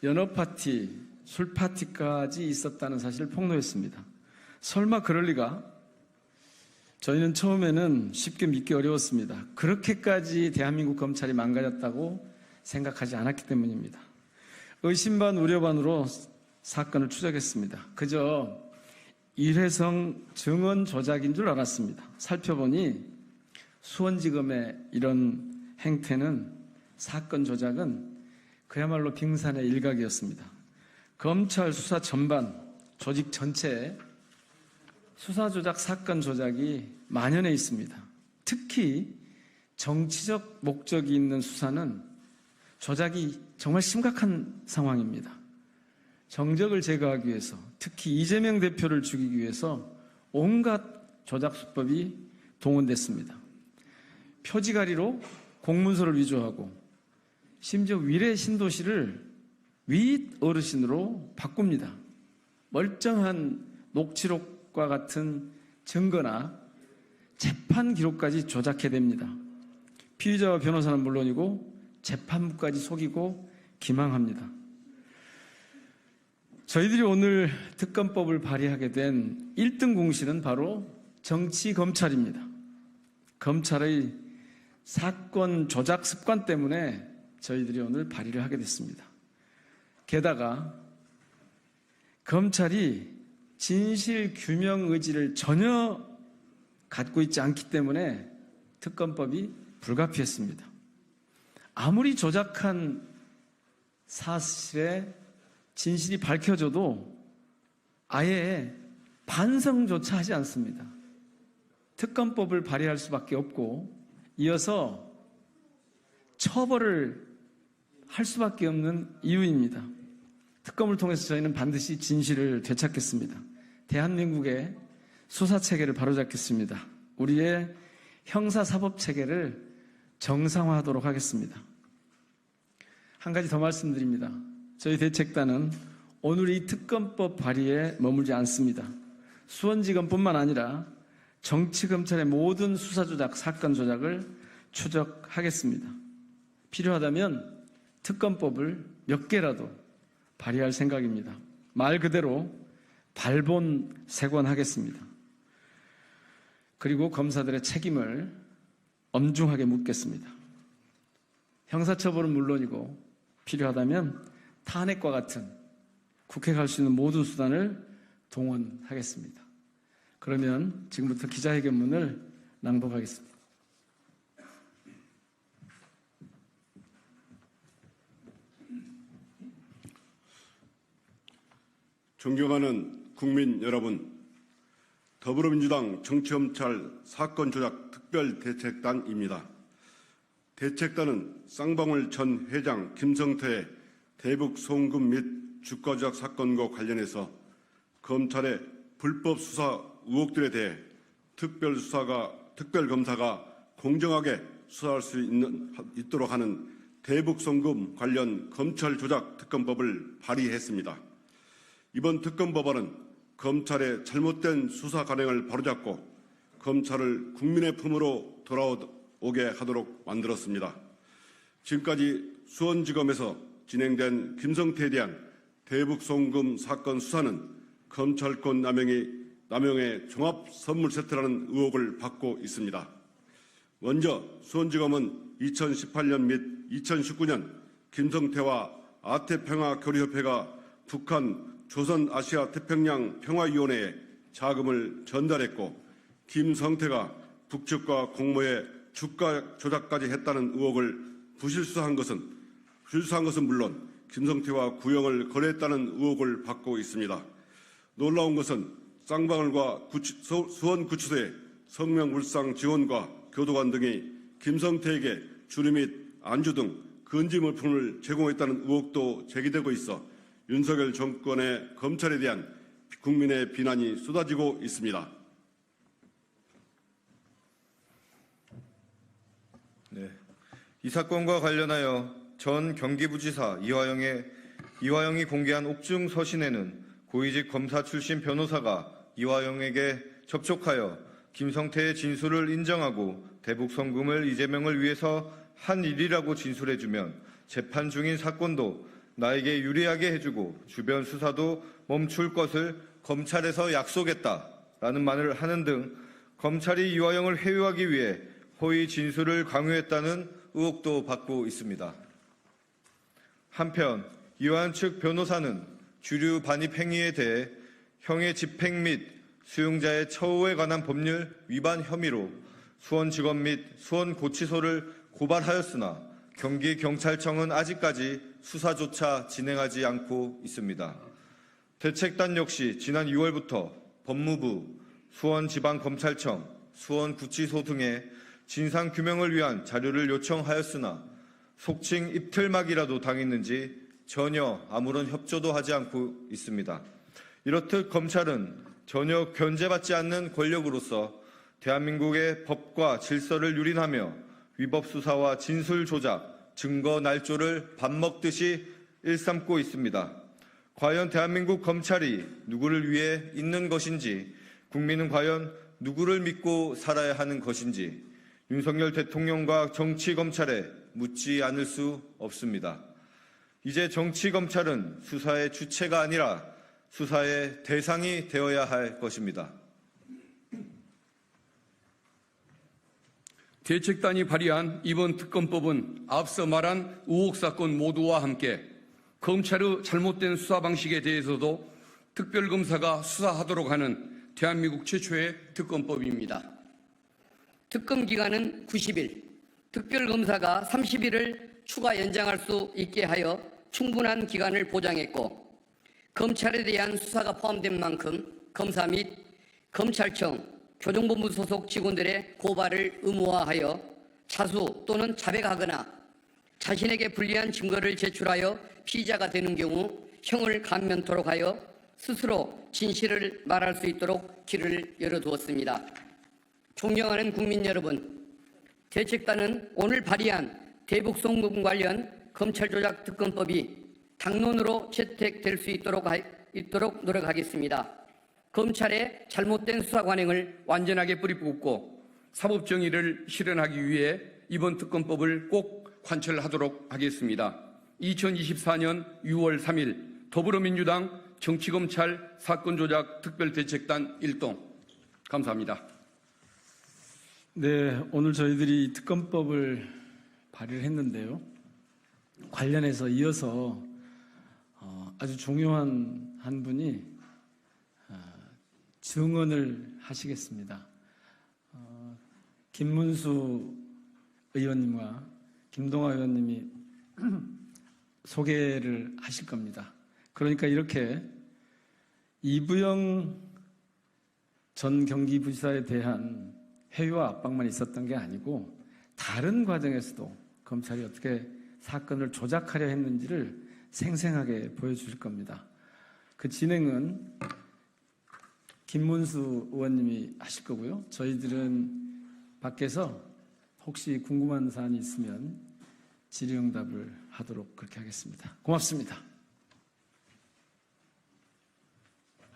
연어 파티, 술 파티까지 있었다는 사실을 폭로했습니다. 설마 그럴 리가? 저희는 처음에는 쉽게 믿기 어려웠습니다. 그렇게까지 대한민국 검찰이 망가졌다고 생각하지 않았기 때문입니다. 의심 반 우려 반으로 사건을 추적했습니다. 그저 일회성 증언 조작인 줄 알았습니다. 살펴보니 수원지검의 이런 행태는, 사건 조작은 그야말로 빙산의 일각이었습니다. 검찰 수사 전반, 조직 전체에 수사 조작, 사건 조작이 만연해 있습니다. 특히 정치적 목적이 있는 수사는 조작이 정말 심각한 상황입니다. 정적을 제거하기 위해서, 특히 이재명 대표를 죽이기 위해서 온갖 조작 수법이 동원됐습니다. 표지가리로 공문서를 위조하고 심지어 위례 신도시를 윗 어르신으로 바꿉니다. 멀쩡한 녹취록과 같은 증거나 재판 기록까지 조작해댑니다. 피의자와 변호사는 물론이고 재판부까지 속이고 기망합니다. 저희들이 오늘 특검법을 발의하게 된 1등 공신은 바로 정치검찰입니다. 검찰의 사건 조작 습관 때문에 저희들이 오늘 발의를 하게 됐습니다. 게다가 검찰이 진실 규명 의지를 전혀 갖고 있지 않기 때문에 특검법이 불가피했습니다. 아무리 조작한 사실의 진실이 밝혀져도 아예 반성조차 하지 않습니다. 특검법을 발의할 수밖에 없고 이어서 처벌을 할 수밖에 없는 이유입니다. 특검을 통해서 저희는 반드시 진실을 되찾겠습니다. 대한민국의 수사체계를 바로잡겠습니다. 우리의 형사사법체계를 정상화하도록 하겠습니다. 한 가지 더 말씀드립니다. 저희 대책단은 오늘 이 특검법 발의에 머물지 않습니다. 수원지검뿐만 아니라 정치검찰의 모든 수사조작, 사건 조작을 추적하겠습니다. 필요하다면 특검법을 몇 개라도 발의할 생각입니다. 말 그대로 발본색원하겠습니다. 그리고 검사들의 책임을 엄중하게 묻겠습니다. 형사처벌은 물론이고 필요하다면 탄핵과 같은 국회가 할 수 있는 모든 수단을 동원하겠습니다. 그러면 지금부터 기자회견문을 낭독하겠습니다. 존경하는 국민 여러분, 더불어민주당 정치검찰 사건 조작 특별대책단입니다. 대책단은 쌍방울 전 회장 김성태의 대북 송금 및 주가 조작 사건과 관련해서 검찰의 불법 수사 의혹들에 대해 특별검사가 공정하게 수사할 수 있도록 하는 대북 송금 관련 검찰 조작 특검법을 발의했습니다. 이번 특검법안은 검찰의 잘못된 수사 관행을 바로잡고 검찰을 국민의 품으로 돌아오게 하도록 만들었습니다. 지금까지 수원지검에서 진행된 김성태에 대한 대북 송금 사건 수사는 검찰권 남용의 종합선물세트라는 의혹을 받고 있습니다. 먼저 수원지검은 2018년 및 2019년 김성태와 아태평화교류협회가 북한 조선아시아태평양 평화위원회에 자금을 전달했고 김성태가 북측과 공모해 주가 조작까지 했다는 의혹을 부실수한 것은 물론 김성태와 구형을 거래했다는 의혹을 받고 있습니다. 놀라운 것은 쌍방울과 수원구치소의 성명불상 지원과 교도관 등이 김성태에게 주류 및 안주 등 건지 물품을 제공했다는 의혹도 제기되고 있어 윤석열 정권의 검찰에 대한 국민의 비난이 쏟아지고 있습니다. 네, 이 사건과 관련하여 전 경기부지사 이화영이 공개한 옥중 서신에는 고위직 검사 출신 변호사가 이화영에게 접촉하여 김성태의 진술을 인정하고 대북 송금을 이재명을 위해서 한 일이라고 진술해주면 재판 중인 사건도 나에게 유리하게 해주고 주변 수사도 멈출 것을 검찰에서 약속했다라는 말을 하는 등 검찰이 이화영을 회유하기 위해 허위 진술을 강요했다는 의혹도 받고 있습니다. 한편 이화영 측 변호사는 주류 반입 행위에 대해 형의 집행 및 수용자의 처우에 관한 법률 위반 혐의로 수원지검 및 수원고치소를 고발하였으나 경기경찰청은 아직까지 수사조차 진행하지 않고 있습니다. 대책단 역시 지난 6월부터 법무부, 수원지방검찰청, 수원구치소 등에 진상규명을 위한 자료를 요청하였으나 속칭 입틀막이라도 당했는지 전혀 아무런 협조도 하지 않고 있습니다. 이렇듯 검찰은 전혀 견제받지 않는 권력으로서 대한민국의 법과 질서를 유린하며 위법 수사와 진술 조작, 증거 날조를 밥 먹듯이 일삼고 있습니다. 과연 대한민국 검찰이 누구를 위해 있는 것인지, 국민은 과연 누구를 믿고 살아야 하는 것인지 윤석열 대통령과 정치검찰에 묻지 않을 수 없습니다. 이제 정치검찰은 수사의 주체가 아니라 수사의 대상이 되어야 할 것입니다. 대책단이 발의한 이번 특검법은 앞서 말한 의혹 사건 모두와 함께 검찰의 잘못된 수사 방식에 대해서도 특별검사가 수사하도록 하는 대한민국 최초의 특검법입니다. 특검 기간은 90일, 특별검사가 30일을 추가 연장할 수 있게 하여 충분한 기간을 보장했고, 검찰에 대한 수사가 포함된 만큼 검사 및 검찰청, 교정본부 소속 직원들의 고발을 의무화하여 자수 또는 자백하거나 자신에게 불리한 증거를 제출하여 피의자가 되는 경우 형을 감면토록 하여 스스로 진실을 말할 수 있도록 길을 열어두었습니다. 존경하는 국민 여러분, 대책단은 오늘 발의한 대북송금 관련 검찰조작특검법이 당론으로 채택될 수 있도록 노력하겠습니다. 검찰의 잘못된 수사 관행을 완전하게 뿌리뽑고 사법정의를 실현하기 위해 이번 특검법을 꼭 관철하도록 하겠습니다. 2024년 6월 3일 더불어민주당 정치검찰 사건조작 특별대책단 1동. 감사합니다. 네, 오늘 저희들이 특검법을 발의를 했는데요. 관련해서 이어서 아주 중요한 한 분이 증언을 하시겠습니다. 김문수 의원님과 김동완 의원님이 소개를 하실 겁니다. 그러니까 이렇게 이부영 전 경기부지사에 대한 회유와 압박만 있었던 게 아니고 다른 과정에서도 검찰이 어떻게 사건을 조작하려 했는지를 생생하게 보여주실 겁니다. 그 진행은 김문수 의원님이 하실 거고요. 저희들은 밖에서 혹시 궁금한 사안이 있으면 질의응답을 하도록 그렇게 하겠습니다. 고맙습니다.